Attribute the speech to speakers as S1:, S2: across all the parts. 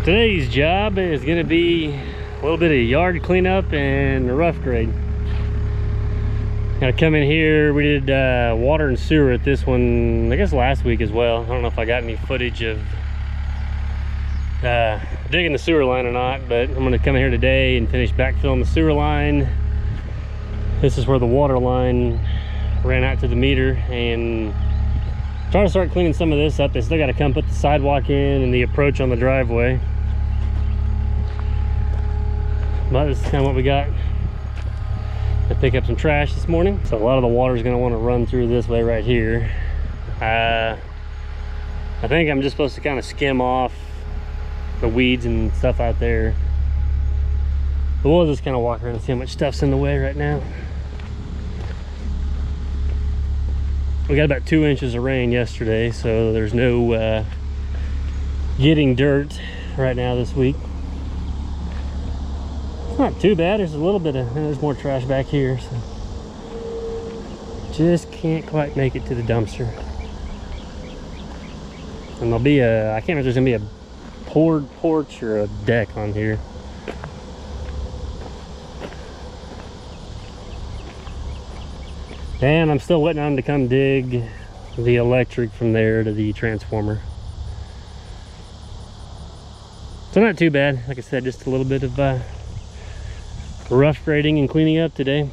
S1: Today's job is going to be a little bit of yard cleanup and a rough grade. Gotta come in here. We did water and sewer at this one, I guess last week as well. I don't know if I got any footage of digging the sewer line or not, but I'm going to come in here today and finish backfilling the sewer line. This is where the water line ran out to the meter, and trying to start cleaning some of this up. They still got to come put the sidewalk in and the approach on the driveway. But this is kind of what we got. I pick up some trash this morning, so a lot of the water is going to want to run through this way right here. I think I'm just supposed to kind of skim off the weeds and stuff out there, but we'll just kind of walk around and see how much stuff's in the way right now. We got about 2 inches of rain yesterday, so there's no getting dirt right now this week. Not too bad. There's a little bit of, there's more trash back here, so just can't quite make it to the dumpster. And there'll be a, I can't remember if there's gonna be a poured porch or a deck on here. And I'm still waiting on them to come dig the electric from there to the transformer. So not too bad. Like I said, just a little bit of rough grading and cleaning up today.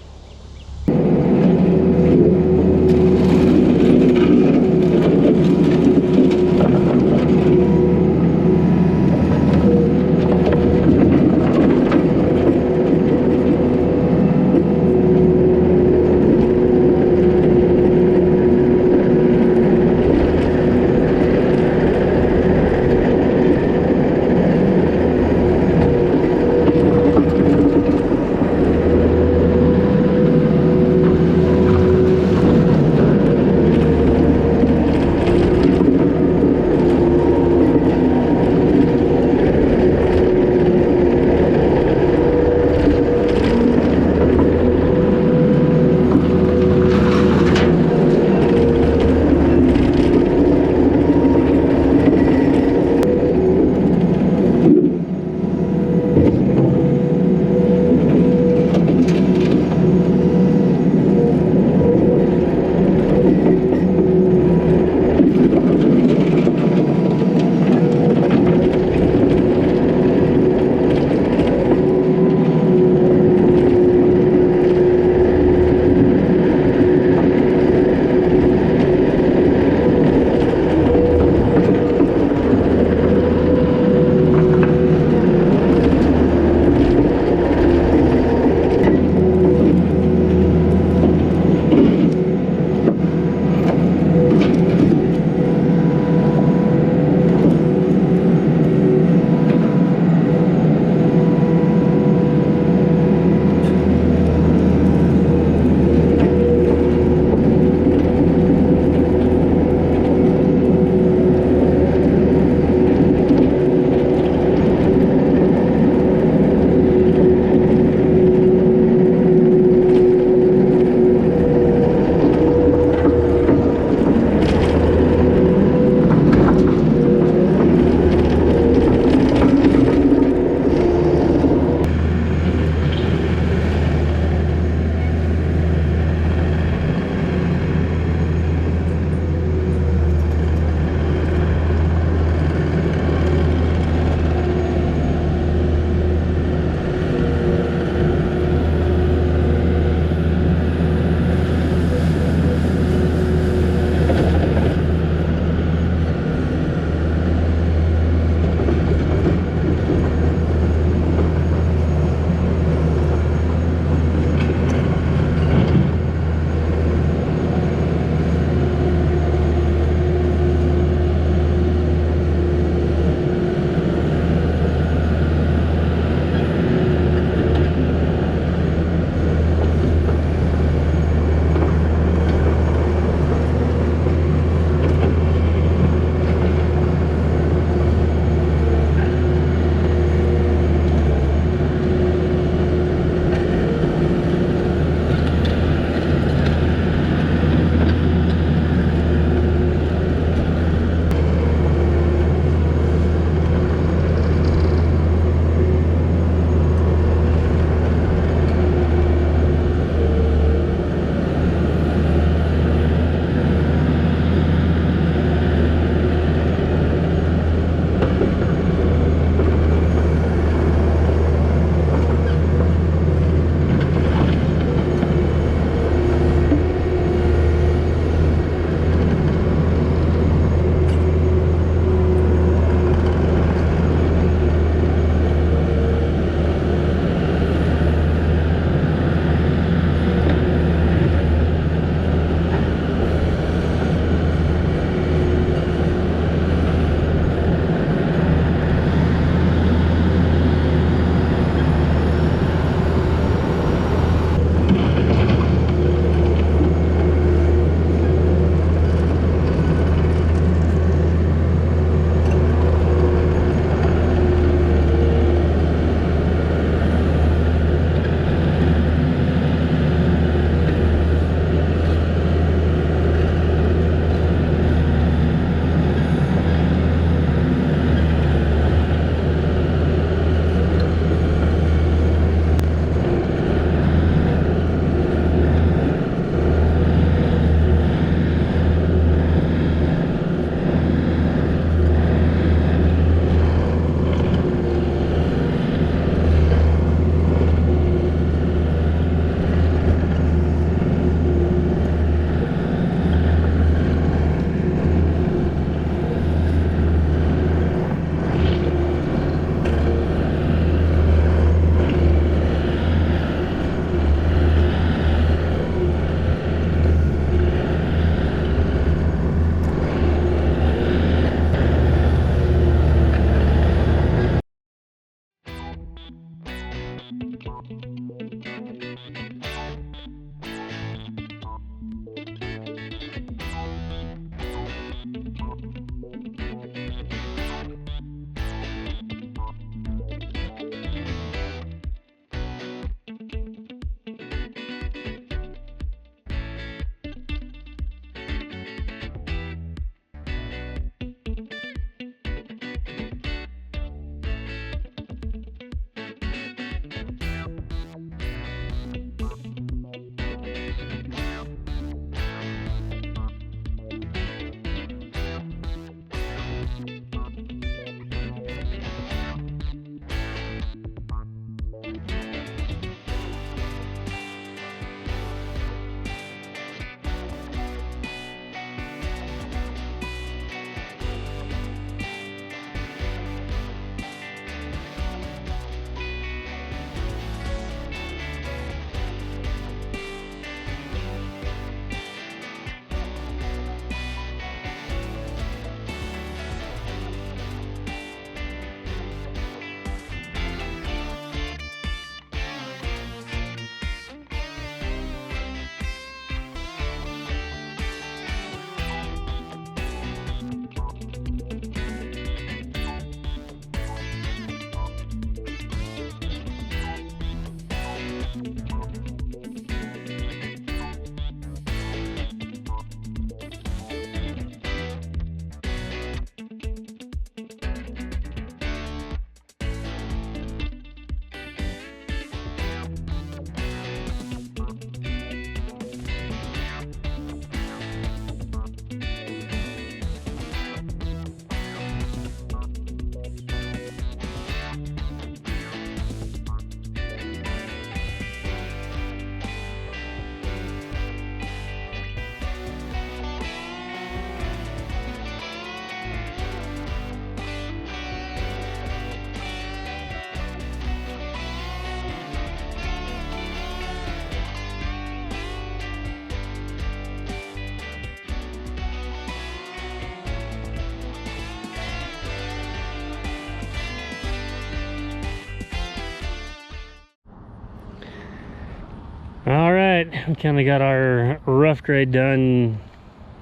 S1: right, we kind of got our rough grade done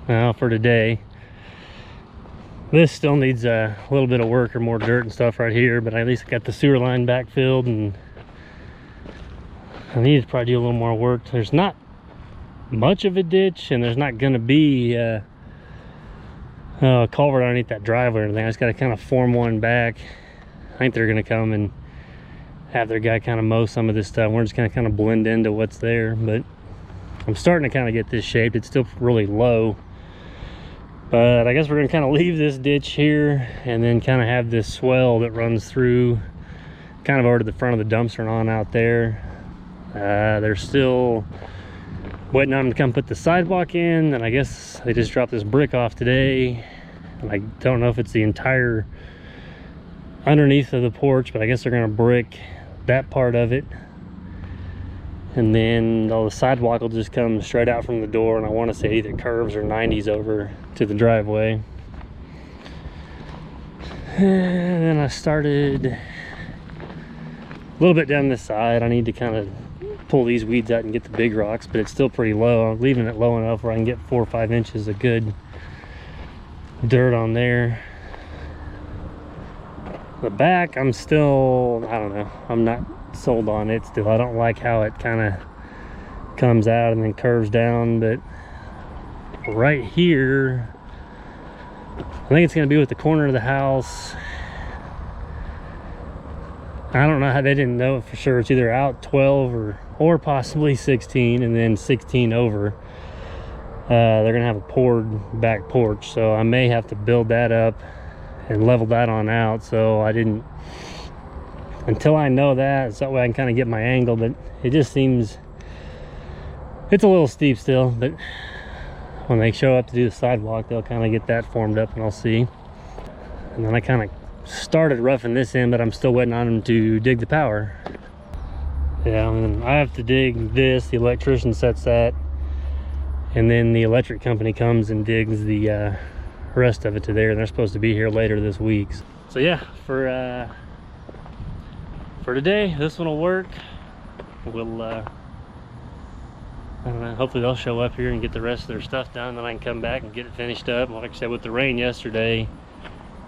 S1: for today. This still needs a little bit of work or more dirt and stuff right here, but at least I got the sewer line backfilled, and I need to probably do a little more work. There's not much of a ditch, and there's not going to be a culvert underneath that driveway or anything. I just got to kind of form one back. I think they're going to come and have their guy kind of mow some of this stuff. We're just going to kind of blend into what's there, but I'm starting to kind of get this shaped. It's still really low, but I guess we're going to kind of leave this ditch here and then kind of have this swell that runs through kind of over to the front of the dumpster and on out there. They're still waiting on them to come put the sidewalk in, and I guess they just dropped this brick off today, and I don't know if it's the entire underneath of the porch, but I guess they're going to brick that part of it, and then all the sidewalk will just come straight out from the door, and I want to say either curves or 90s over to the driveway. And then I started a little bit down this side. I need to kind of pull these weeds out and get the big rocks, but it's still pretty low. I'm leaving it low enough where I can get 4 or 5 inches of good dirt on there. The back, I'm still, I don't know, I'm not sold on it still. I don't like how it kind of comes out and then curves down, but right here, I think it's going to be with the corner of the house. I don't know how they didn't know for sure. It's either out 12 or possibly 16, and then 16 over. They're gonna have a poured back porch, so I may have to build that up and level that on out. So I didn't, until I know that, so that way I can kind of get my angle. But it just seems it's a little steep still, but when they show up to do the sidewalk, they'll kind of get that formed up, and I'll see. And then I kind of started roughing this in, but I'm still waiting on them to dig the power. Yeah, and I have to dig this. The electrician sets that, and then the electric company comes and digs the rest of it to there, and they're supposed to be here later this week. So yeah, for today, this one will work. We'll I don't know, hopefully they'll show up here and get the rest of their stuff done, and then I can come back and get it finished up. Like I said, with the rain yesterday,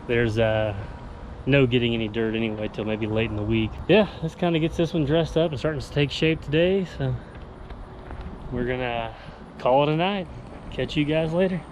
S1: there's no getting any dirt anyway till maybe late in the week. Yeah, this kind of gets this one dressed up and starting to take shape today, so we're gonna call it a night. Catch you guys later.